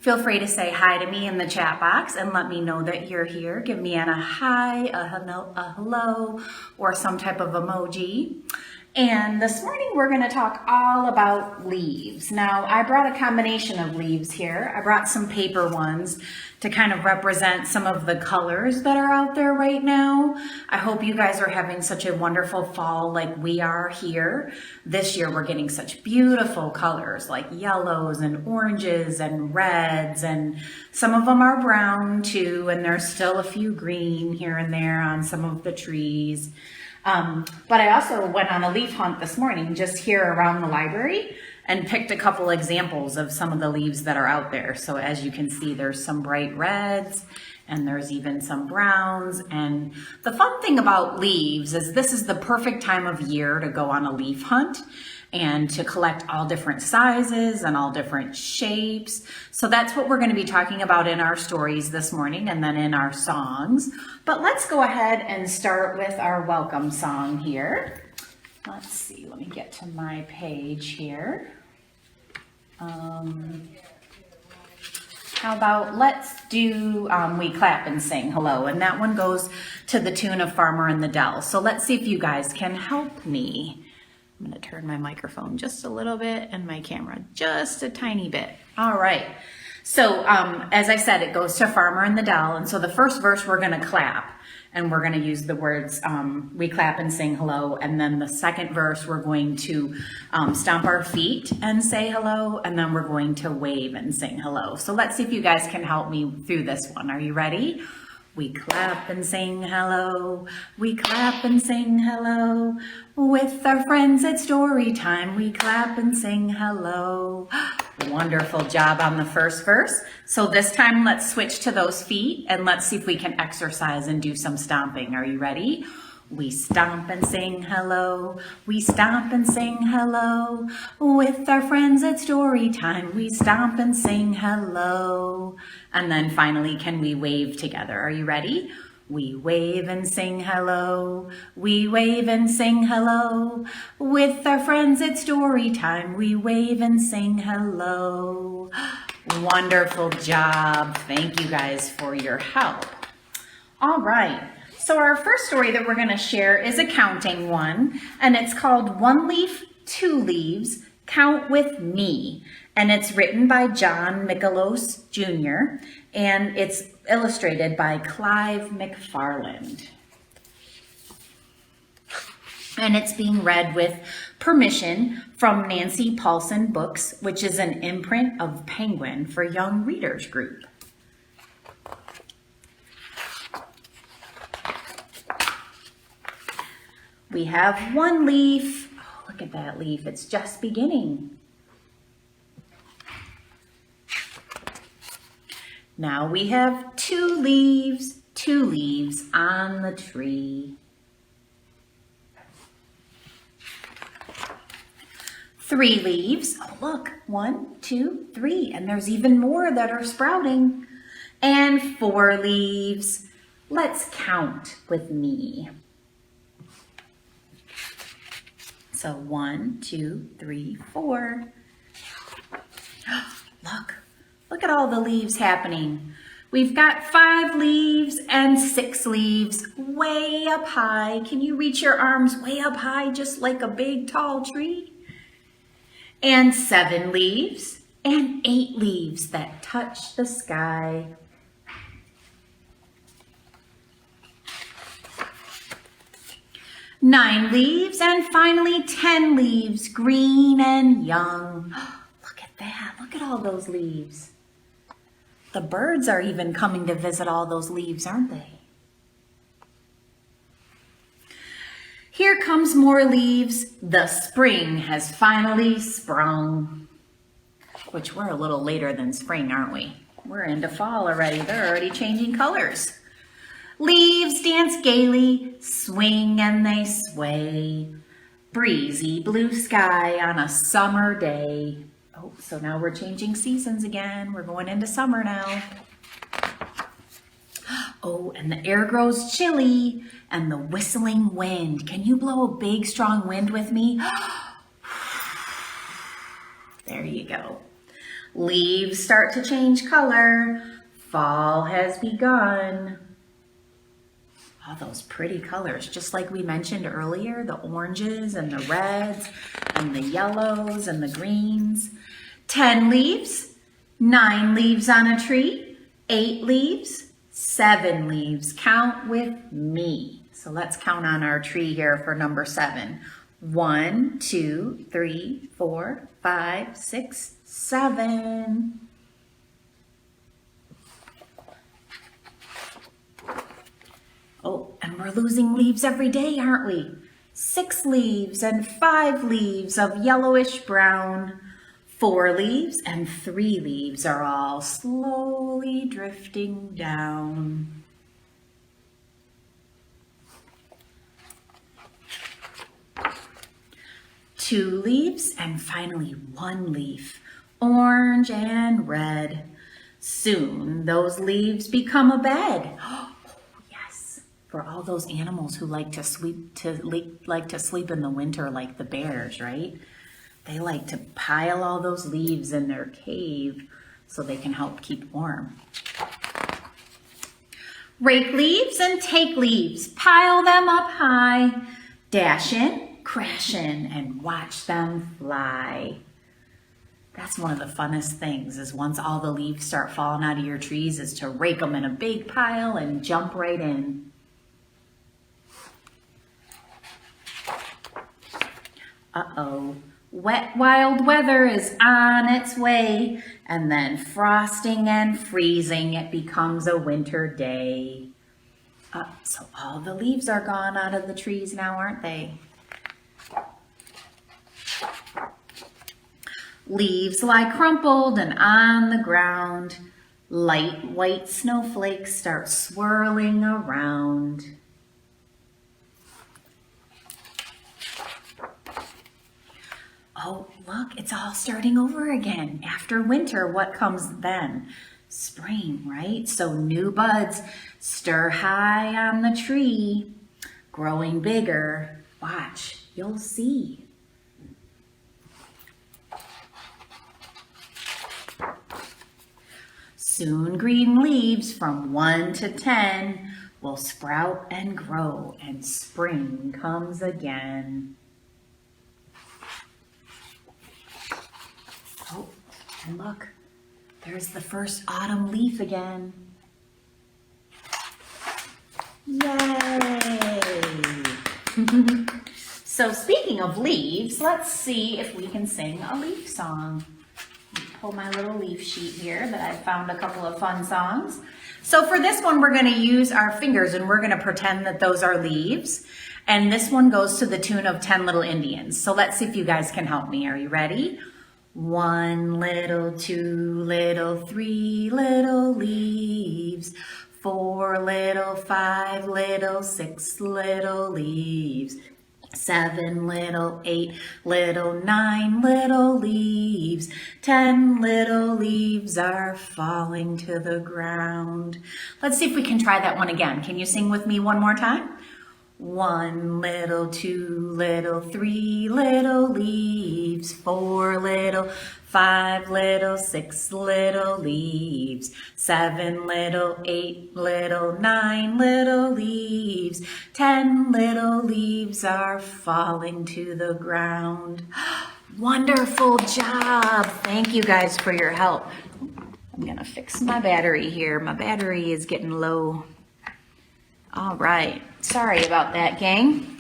Feel free to say hi to me in the chat box and let me know that you're here. Give me a hi, a hello, or some type of emoji. And this morning we're going to talk all about leaves. Now, I brought a combination of leaves here. I brought some paper ones to kind of represent some of the colors that are out there right now. I hope you guys are having such a wonderful fall like we are here. This year we're getting such beautiful colors like yellows and oranges and reds, and some of them are brown too, and there's still a few green here and there on some of the trees. But I also went on a leaf hunt this morning just here around the library and picked a couple examples of some of the leaves that are out there. So as you can see, there's some bright reds and there's even some browns. And the fun thing about leaves is this is the perfect time of year to go on a leaf hunt and to collect all different sizes and all different shapes. So that's what we're going to be talking about in our stories this morning and then in our songs. But let's go ahead and start with our welcome song here. Let's see, let me get to my page here. How about let's do We Clap and Sing Hello, and that one goes to the tune of Farmer in the Dell. So let's see if you guys can help me. I'm going to turn my microphone just a little bit and my camera just a tiny bit. All right. So as I said, it goes to Farmer in the Dell. And so the first verse we're going to clap and we're going to use the words we clap and sing hello. And then the second verse we're going to stomp our feet and say hello. And then we're going to wave and sing hello. So let's see if you guys can help me through this one. Are you ready? We clap and sing hello, we clap and sing hello. With our friends at story time, we clap and sing hello. Wonderful job on the first verse. So this time let's switch to those feet and let's see if we can exercise and do some stomping. Are you ready? We stomp and sing hello, we stomp and sing hello. With our friends at story time, we stomp and sing hello. And then finally, can we wave together? Are you ready? We wave and sing hello, we wave and sing hello. With our friends at story time, we wave and sing hello. Wonderful job. Thank you guys for your help. All right. So our first story that we're going to share is a counting one, and it's called One Leaf, Two Leaves, Count With Me. And it's written by John Michaelos Jr., and it's illustrated by Clive McFarland. And it's being read with permission from Nancy Paulson Books, which is an imprint of Penguin for Young Readers Group. We have one leaf. Oh, look at that leaf. It's just beginning. Now we have two leaves on the tree. Three leaves. Oh, look. 1, 2, 3. And there's even more that are sprouting. And 4 leaves. Let's count with me. So 1, 2, 3, 4. Look at all the leaves happening. We've got 5 leaves and 6 leaves way up high. Can you reach your arms way up high, just like a big tall tree? And 7 leaves and 8 leaves that touch the sky. Nine leaves, and finally 10 leaves, green and young. Look at that. Look at all those leaves. The birds are even coming to visit all those leaves, aren't they? Here comes more leaves. The spring has finally sprung. Which we're a little later than spring, aren't we? We're into fall already. They're already changing colors. Leaves dance gaily, swing and they sway. Breezy blue sky on a summer day. Oh, so now we're changing seasons again. We're going into summer now. Oh, and the air grows chilly and the whistling wind. Can you blow a big, strong wind with me? There you go. Leaves start to change color. Fall has begun. All those pretty colors, just like we mentioned earlier, the oranges and the reds and the yellows and the greens. 10 leaves, 9 leaves on a tree, 8 leaves, 7 leaves. Count with me. So let's count on our tree here for number 7. 1, 2, 3, 4, 5, 6, 7. Oh, and we're losing leaves every day, aren't we? 6 leaves and 5 leaves of yellowish brown. 4 leaves and 3 leaves are all slowly drifting down. Two leaves and finally 1 leaf, orange and red. Soon those leaves become a bed. For all those animals who like to sleep in the winter, like the bears, right? They like to pile all those leaves in their cave so they can help keep warm. Rake leaves and take leaves, pile them up high, dash in, crash in, and watch them fly. That's one of the funnest things, is once all the leaves start falling out of your trees, is to rake them in a big pile and jump right in. Uh-oh, wet wild weather is on its way, and then frosting and freezing, it becomes a winter day. So all the leaves are gone out of the trees now, aren't they? Leaves lie crumpled and on the ground. Light white snowflakes start swirling around. Oh, look, it's all starting over again. After winter, what comes then? Spring, right? So new buds stir high on the tree, growing bigger. Watch, you'll see. Soon green leaves from 1 to 10 will sprout and grow, and spring comes again. Oh, and look, there's the first autumn leaf again. Yay! So speaking of leaves, let's see if we can sing a leaf song. Pull my little leaf sheet here that I found a couple of fun songs. So for this one, we're going to use our fingers and we're going to pretend that those are leaves. And this one goes to the tune of 10 Little Indians. So let's see if you guys can help me. Are you ready? 1 little, 2 little, 3 little leaves. 4 little, 5 little, 6 little leaves. 7 little, 8 little, 9 little leaves. 10 little leaves are falling to the ground. Let's see if we can try that one again. Can you sing with me one more time? 1 little, 2 little, 3 little leaves. 4 little, 5 little, 6 little leaves. 7 little, 8 little, 9 little leaves. 10 little leaves are falling to the ground. Wonderful job. Thank you guys for your help. I'm gonna fix my battery here. My battery is getting low. All right, sorry about that, gang.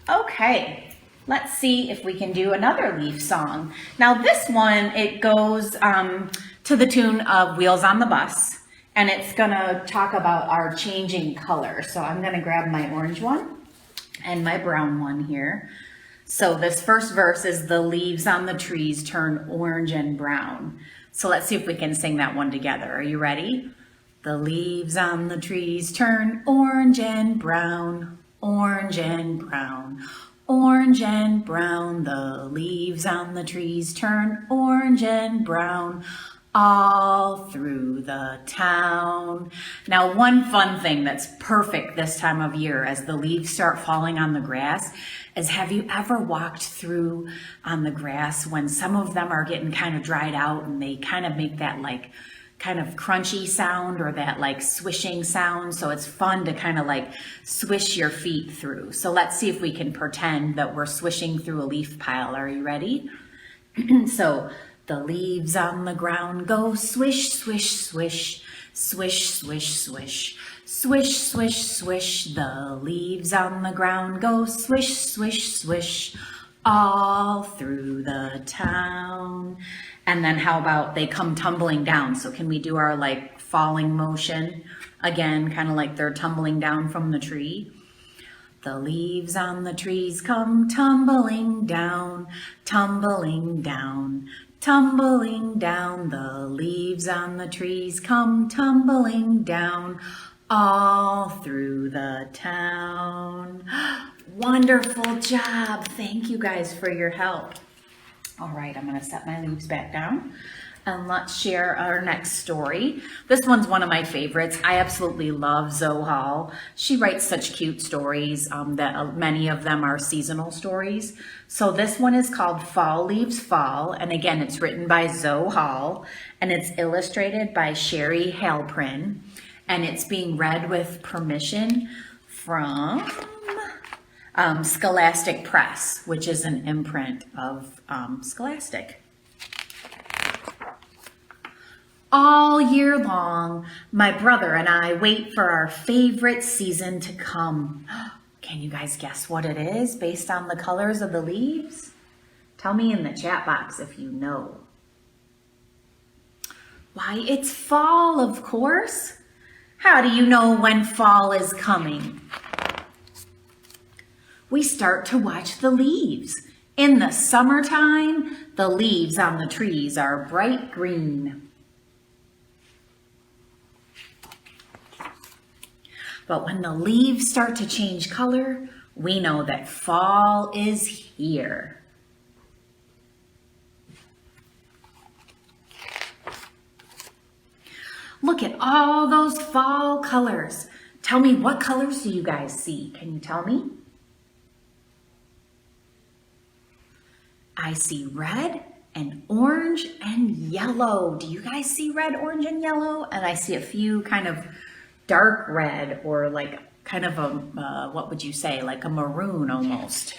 Okay, let's see if we can do another leaf song. Now this one, it goes to the tune of Wheels on the Bus, and it's gonna talk about our changing color. So I'm gonna grab my orange one and my brown one here. So this first verse is the leaves on the trees turn orange and brown. So let's see if we can sing that one together. Are you ready? The leaves on the trees turn orange and brown, orange and brown, orange and brown. The leaves on the trees turn orange and brown, all through the town. Now, one fun thing that's perfect this time of year as the leaves start falling on the grass is, have you ever walked through on the grass when some of them are getting kind of dried out and they kind of make that like kind of crunchy sound or that like swishing sound? So it's fun to kind of like swish your feet through. So let's see if we can pretend that we're swishing through a leaf pile. Are you ready? So the leaves on the ground go swish, swish, swish, swish, swish, swish, swish, swish, swish. The leaves on the ground go swish, swish, swish, all through the town. And then how about they come tumbling down? So can we do our like falling motion again, kind of like they're tumbling down from the tree? The leaves on the trees come tumbling down, tumbling down, tumbling down. The leaves on the trees come tumbling down, all through the town. Wonderful job. Thank you guys for your help. All right, I'm gonna set my leaves back down and let's share our next story. This one's one of my favorites. I absolutely love Zoe Hall. She writes such cute stories that many of them are seasonal stories. So this one is called Fall Leaves Fall. And again, it's written by Zoe Hall and it's illustrated by Sherry Halprin. And it's being read with permission from Scholastic Press, which is an imprint of Scholastic. All year long, my brother and I wait for our favorite season to come. Can you guys guess what it is based on the colors of the leaves? Tell me in the chat box if you know. Why, it's fall, of course. How do you know when fall is coming? We start to watch the leaves. In the summertime, the leaves on the trees are bright green. But when the leaves start to change color, we know that fall is here. Look at all those fall colors. Tell me, what colors do you guys see? Can you tell me? I see red and orange and yellow. Do you guys see red, orange, and yellow? And I see a few kind of dark red or like kind of a, what would you say, like a maroon almost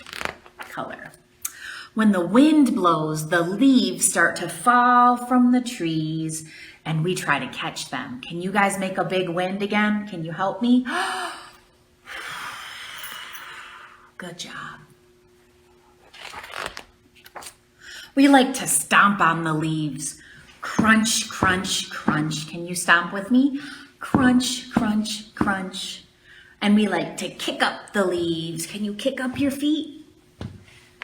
color. When the wind blows, the leaves start to fall from the trees and we try to catch them. Can you guys make a big wind again? Can you help me? Good job. We like to stomp on the leaves. Crunch, crunch, crunch. Can you stomp with me? Crunch, crunch, crunch. And we like to kick up the leaves. Can you kick up your feet?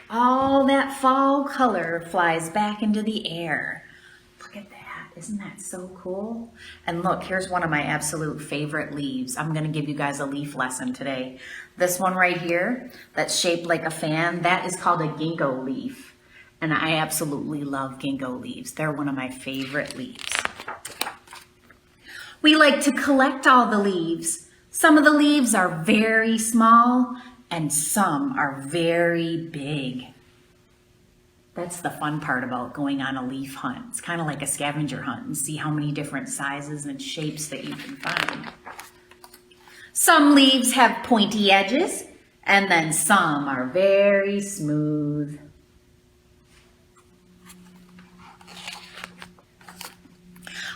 All that fall color flies back into the air. Look at that. Isn't that so cool? And look, here's one of my absolute favorite leaves. I'm going to give you guys a leaf lesson today. This one right here that's shaped like a fan, that is called a ginkgo leaf. And I absolutely love ginkgo leaves. They're one of my favorite leaves. We like to collect all the leaves. Some of the leaves are very small and some are very big. That's the fun part about going on a leaf hunt. It's kind of like a scavenger hunt and see how many different sizes and shapes that you can find. Some leaves have pointy edges and then some are very smooth.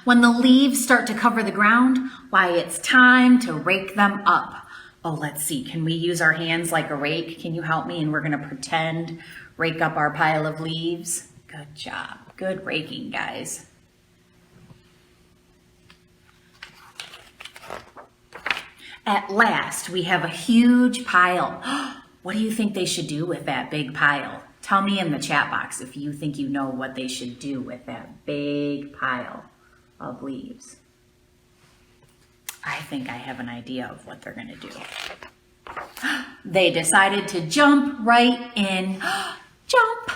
When the leaves start to cover the ground, why, it's time to rake them up. Oh, let's see. Can we use our hands like a rake? Can you help me? And we're going to pretend rake up our pile of leaves. Good job. Good raking, guys. At last, we have a huge pile. What do you think they should do with that big pile? Tell me in the chat box if you think you know what they should do with that big pile of leaves. I think I have an idea of what they're going to do. They decided to jump right in. Jump!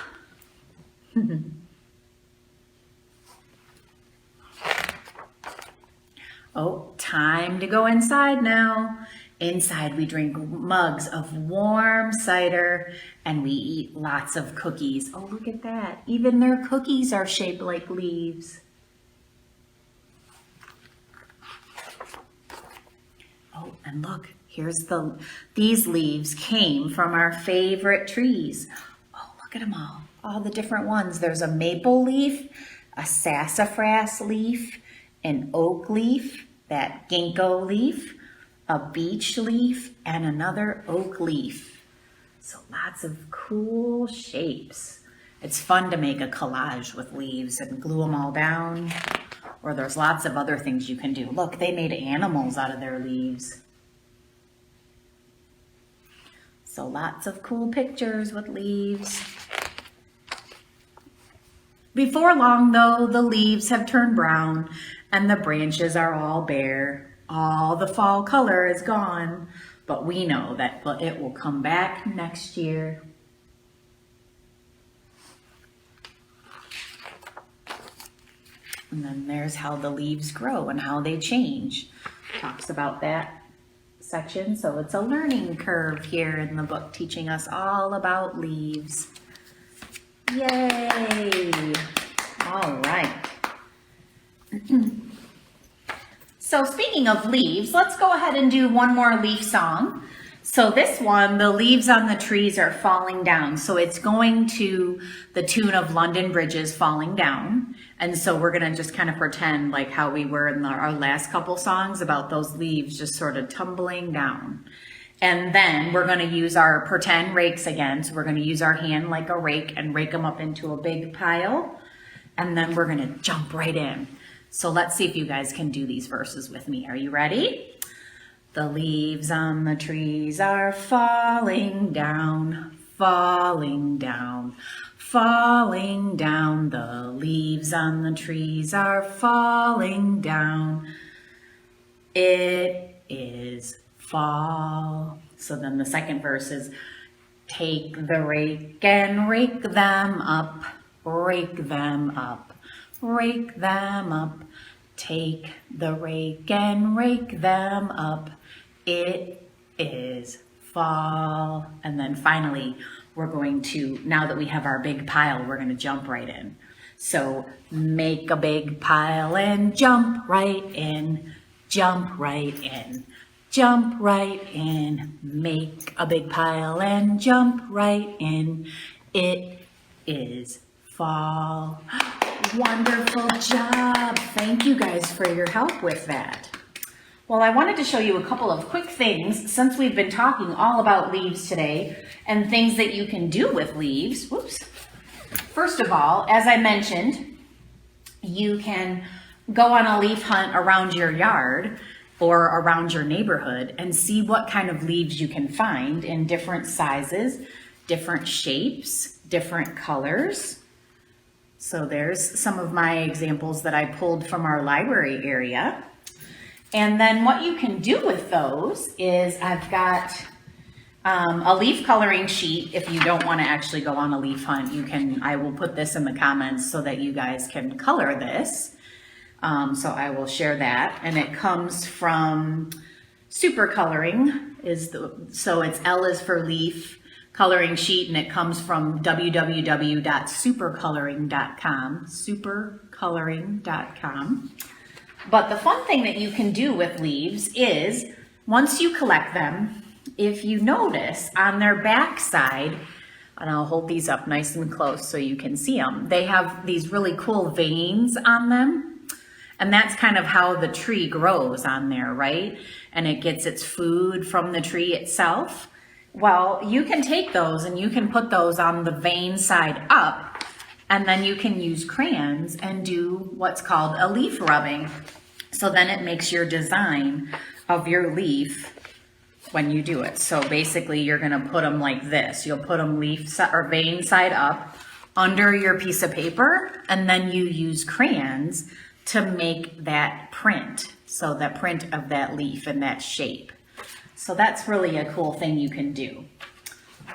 Oh, time to go inside now. Inside we drink mugs of warm cider and we eat lots of cookies. Oh, look at that. Even their cookies are shaped like leaves. Oh, and look, these leaves came from our favorite trees. Oh, look at them all the different ones. There's a maple leaf, a sassafras leaf, an oak leaf, that ginkgo leaf, a beech leaf, and another oak leaf. So lots of cool shapes. It's fun to make a collage with leaves and glue them all down. Or there's lots of other things you can do. Look, they made animals out of their leaves. So lots of cool pictures with leaves. Before long though, the leaves have turned brown and the branches are all bare. All the fall color is gone, but we know that it will come back next year. And then there's how the leaves grow and how they change. Talks about that section. So it's a learning curve here in the book, teaching us all about leaves. Yay! All right. So speaking of leaves, let's go ahead and do one more leaf song. So this one, the leaves on the trees are falling down. So it's going to the tune of London Bridges falling down. And so we're gonna just kind of pretend like how we were in our last couple songs about those leaves just sort of tumbling down. And then we're gonna use our pretend rakes again. So we're gonna use our hand like a rake and rake them up into a big pile. And then we're gonna jump right in. So let's see if you guys can do these verses with me. Are you ready? The leaves on the trees are falling down, falling down, falling down. The leaves on the trees are falling down. It is fall. So then the second verse is, take the rake and rake them up, rake them up, rake them up. Take the rake and rake them up. It is fall. And then finally, we're going to, now that we have our big pile, we're going to jump right in. So make a big pile and jump right in, jump right in, jump right in. Make a big pile and jump right in. It is fall. Wonderful job. Thank you guys for your help with that. Well, I wanted to show you a couple of quick things since we've been talking all about leaves today and things that you can do with leaves. Whoops. First of all, as I mentioned, you can go on a leaf hunt around your yard or around your neighborhood and see what kind of leaves you can find in different sizes, different shapes, different colors. So there's some of my examples that I pulled from our library area. And then what you can do with those is I've got a leaf coloring sheet. If you don't want to actually go on a leaf hunt, I will put this in the comments so that you guys can color this. So I will share that. And it comes from Super Coloring, so it's L is for leaf coloring sheet, and it comes from www.supercoloring.com, supercoloring.com. But the fun thing that you can do with leaves is, once you collect them, if you notice on their back side, and I'll hold these up nice and close so you can see them, they have these really cool veins on them. And that's kind of how the tree grows on there, right? And it gets its food from the tree itself. Well, you can take those and you can put those on the vein side up, and then you can use crayons and do what's called a leaf rubbing. So then it makes your design of your leaf when you do it. So basically you're gonna put them like this. You'll put them vein side up under your piece of paper, and then you use crayons to make that print. So the print of that leaf and that shape. So that's really a cool thing you can do.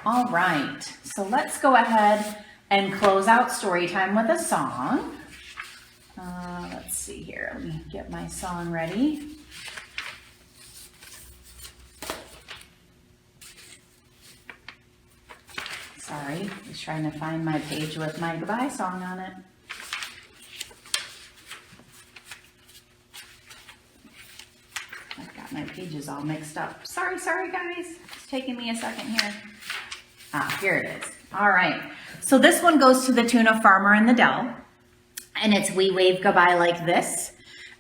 All right, so let's go ahead and close out story time with a song. let's see here. Let me get my song ready. Sorry, just trying to find my page with my goodbye song on it. I've got my pages all mixed up. Sorry guys. It's taking me a second here. Here it is. All right. So this one goes to the tune of Farmer in the Dell. And it's we wave goodbye like this.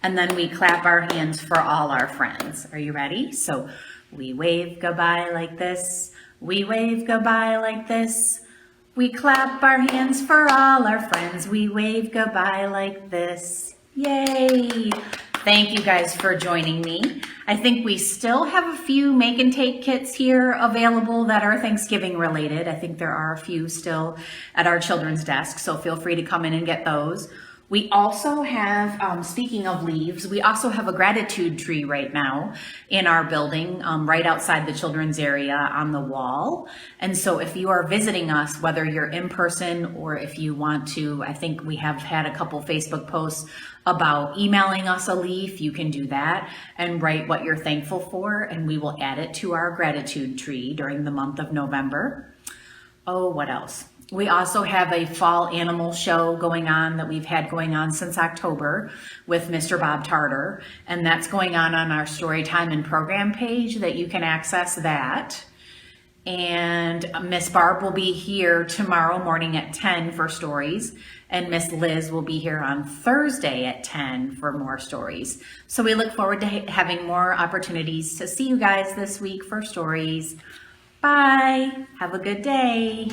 And then we clap our hands for all our friends. Are you ready? So we wave goodbye like this. We wave goodbye like this. We clap our hands for all our friends. We wave goodbye like this. Yay! Thank you guys for joining me. I think we still have a few make and take kits here available that are Thanksgiving related. I think there are a few still at our children's desk, so feel free to come in and get those. We also have, speaking of leaves, we also have a gratitude tree right now in our building, right outside the children's area on the wall. And so if you are visiting us, whether you're in person or if you want to, I think we have had a couple Facebook posts about emailing us a leaf. You can do that and write what you're thankful for, and we will add it to our gratitude tree during the month of November. Oh, what else? We also have a fall animal show going on that we've had going on since October with Mr. Bob Tarter, and that's going on our Storytime and program page that you can access that. And Miss Barb will be here tomorrow morning at 10 for stories, and Miss Liz will be here on Thursday at 10 for more stories. So we look forward to having more opportunities to see you guys this week for stories. Bye. Have a good day.